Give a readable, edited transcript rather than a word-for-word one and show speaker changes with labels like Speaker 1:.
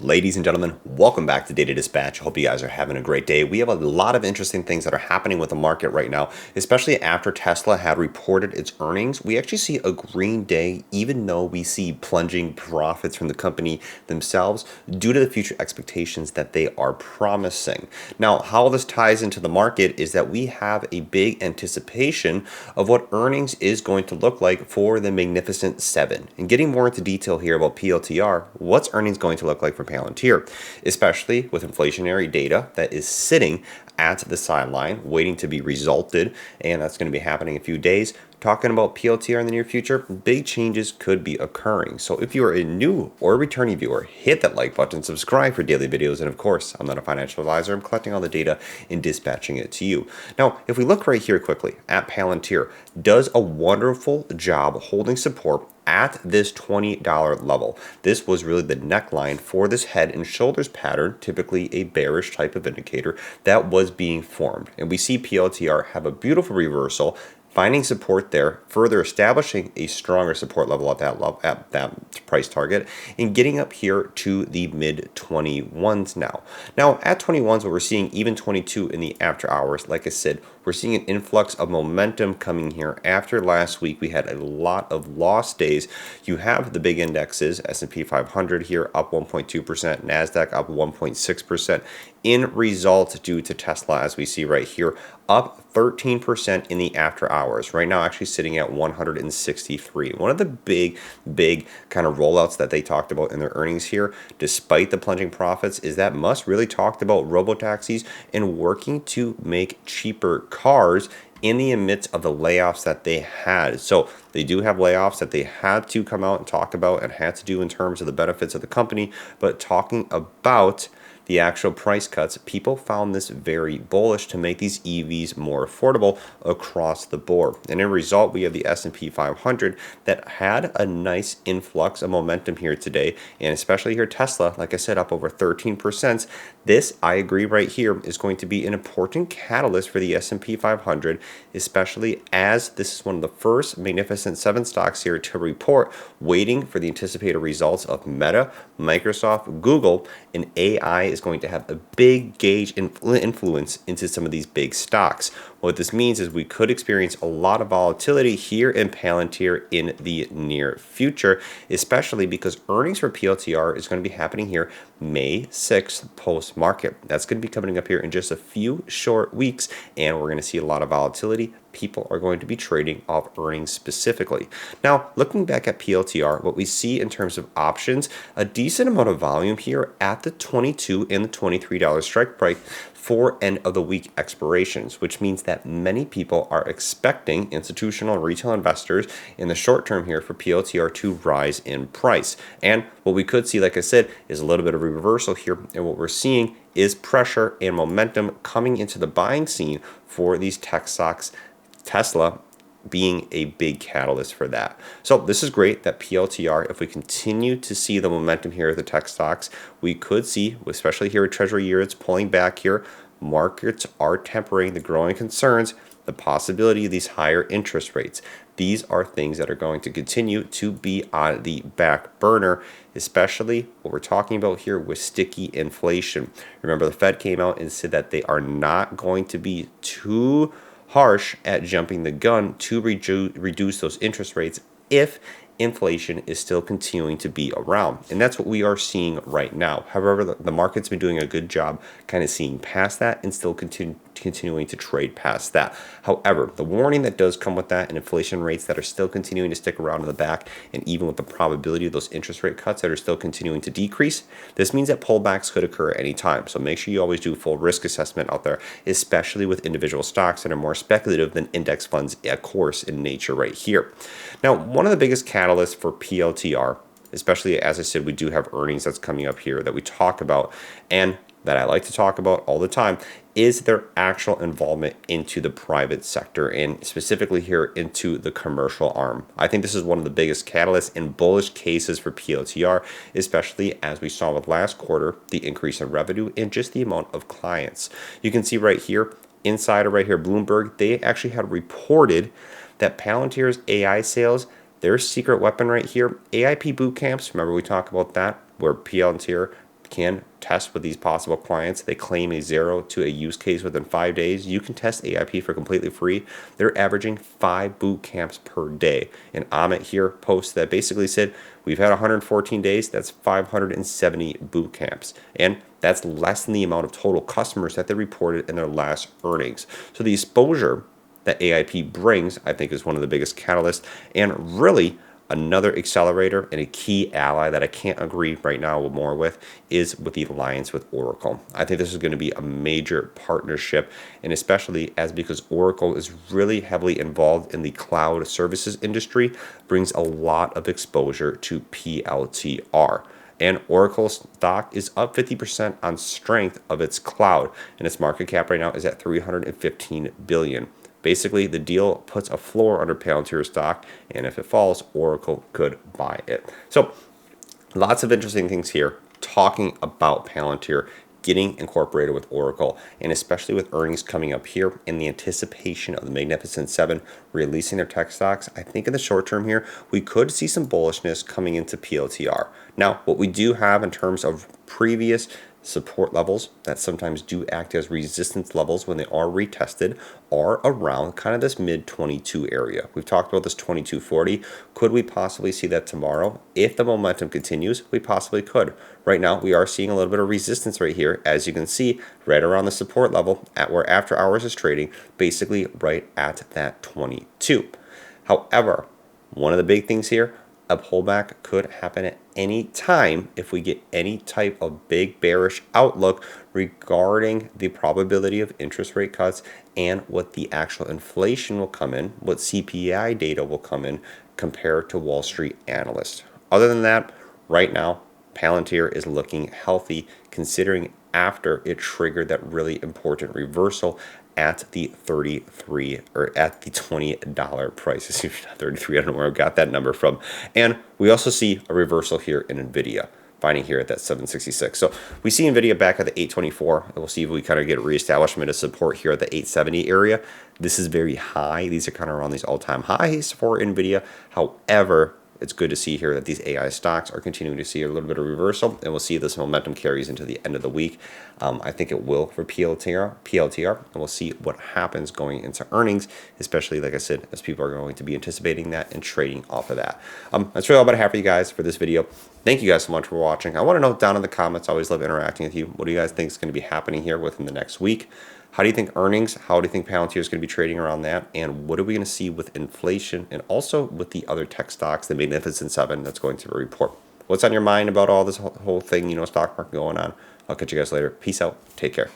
Speaker 1: Ladies and gentlemen, welcome back to Data Dispatch. I hope you guys are having a great day. We have a lot of interesting things that are happening with the market right now, especially after Tesla had reported its earnings. We actually see a green day, even though we see plunging profits from the company themselves due to the future expectations that they are promising. Now, how this ties into the market is that we have a big anticipation of what earnings is going to look like for the Magnificent Seven. And getting more into detail here about PLTR, what's earnings going to look like for Palantir, especially with inflationary data that is sitting at the sideline waiting to be resulted, and that's going to be happening in a few days. Talking about PLTR in the near future, big changes could be occurring. So if you are a new or returning viewer, hit that like button, subscribe for daily videos, and of course, I'm not a financial advisor. I'm collecting all the data and dispatching it to you. Now, if we look right here quickly at Palantir, does a wonderful job holding support at this $20 level. This was really the neckline for this head and shoulders pattern, typically a bearish type of indicator that was being formed. And we see PLTR have a beautiful reversal, finding support there, further establishing a stronger support level at that price target, and getting up here to the mid 21s now. Now at 21s, what we're seeing, even 22 in the after hours, like I said, we're seeing an influx of momentum coming here. After last week, we had a lot of lost days. You have the big indexes, S&P 500 here up 1.2%, NASDAQ up 1.6%. In result, due to Tesla, as we see right here, up 13% in the after hours. Right now, actually sitting at 163. One of the big kind of rollouts that they talked about in their earnings here, despite the plunging profits, is that Musk really talked about robotaxis and working to make cheaper cars in the midst of the layoffs that they had. So they do have layoffs that they had to come out and talk about and had to do in terms of the benefits of the company, but talking about the actual price cuts, people found this very bullish to make these EVs more affordable across the board. And in result, we have the S&P 500 that had a nice influx of momentum here today, and especially here Tesla, like I said, up over 13%. This, I agree right here, is going to be an important catalyst for the S&P 500, especially as this is one of the first Magnificent Seven stocks here to report, waiting for the anticipated results of Meta, Microsoft, Google, and AI is going to have a big gauge influence into some of these big stocks. What this means is we could experience a lot of volatility here in Palantir in the near future, especially because earnings for PLTR is going to be happening here May 6th post-market. That's going to be coming up here in just a few short weeks, and we're going to see a lot of volatility. People are going to be trading off earnings specifically. Now, looking back at PLTR, what we see in terms of options, a decent amount of volume here at the $22 and the $23 strike price for end of the week expirations, which means that many people are expecting institutional and retail investors in the short term here for PLTR to rise in price. And what we could see, like I said, is a little bit of a reversal here. And what we're seeing is pressure and momentum coming into the buying scene for these tech stocks, Tesla being a big catalyst for that. So this is great that PLTR, if we continue to see the momentum here at the tech stocks, we could see, especially here with Treasury yields pulling back here, markets are tempering the growing concerns, the possibility of these higher interest rates. These are things that are going to continue to be on the back burner, especially what we're talking about here with sticky inflation. Remember, the Fed came out and said that they are not going to be too harsh at jumping the gun to reduce those interest rates if inflation is still continuing to be around. And that's what we are seeing right now. However, the market's been doing a good job kind of seeing past that and still continuing to trade past that. However, the warning that does come with that and inflation rates that are still continuing to stick around in the back, and even with the probability of those interest rate cuts that are still continuing to decrease, this means that pullbacks could occur at any time. So make sure you always do a full risk assessment out there, especially with individual stocks that are more speculative than index funds, of course, in nature right here. Now, one of the biggest catalysts for PLTR, especially as I said, we do have earnings that's coming up here that we talk about and that I like to talk about all the time, is their actual involvement into the private sector and specifically here into the commercial arm. I think this is one of the biggest catalysts and bullish cases for PLTR, especially as we saw with last quarter, the increase in revenue and just the amount of clients. You can see right here, Insider right here, Bloomberg, they actually had reported that Palantir's AI sales, their secret weapon right here, AIP boot camps, remember we talked about that, where Palantir can test with these possible clients. They claim a 0 to a use case within 5 days. You can test AIP for completely free. They're averaging 5 boot camps per day. And Amit here posts that basically said, we've had 114 days, that's 570 boot camps. And that's less than the amount of total customers that they reported in their last earnings. So the exposure that AIP brings, I think, is one of the biggest catalysts, and really another accelerator and a key ally that I can't agree right now more with is with the alliance with Oracle. I think this is going to be a major partnership, and especially because Oracle is really heavily involved in the cloud services industry, brings a lot of exposure to PLTR. And Oracle's stock is up 50% on strength of its cloud, and its market cap right now is at $315 billion. Basically, the deal puts a floor under Palantir stock, and if it falls, Oracle could buy it. So lots of interesting things here talking about Palantir getting incorporated with Oracle, and especially with earnings coming up here in the anticipation of the Magnificent Seven releasing their tech stocks. I think in the short term here, we could see some bullishness coming into PLTR. Now, what we do have in terms of previous support levels that sometimes do act as resistance levels when they are retested are around kind of this mid 22 area. We've talked about this 2240. Could we possibly see that tomorrow? If the momentum continues, we possibly could. Right now, we are seeing a little bit of resistance right here, as you can see, right around the support level at where after hours is trading, basically right at that 22. However, one of the big things here, a pullback could happen at any time if we get any type of big bearish outlook regarding the probability of interest rate cuts and what the actual inflation will come in, what CPI data will come in compared to Wall Street analysts. Other than that, right now, Palantir is looking healthy considering after it triggered that really important reversal at the 33 or at the $20 price. It's 33. I don't know where I got that number from. And we also see a reversal here in NVIDIA, finding here at that 766. So we see NVIDIA back at the 824, and we'll see if we kind of get reestablishment of support here at the 870 area. This is very high. These are kind of around these all-time highs for NVIDIA. However, it's good to see here that these AI stocks are continuing to see a little bit of reversal, and we'll see this momentum carries into the end of the week. I think it will for PLTR, and we'll see what happens going into earnings, especially, like I said, as people are going to be anticipating that and trading off of that. That's really all about I have for you guys for this video. Thank you guys so much for watching. I want to know down in the comments, I always love interacting with you. What do you guys think is going to be happening here within the next week? How do you think earnings, how do you think Palantir is going to be trading around that? And what are we going to see with inflation and also with the other tech stocks, the Magnificent Seven that's going to report? What's on your mind about all this whole thing, stock market going on? I'll catch you guys later. Peace out. Take care.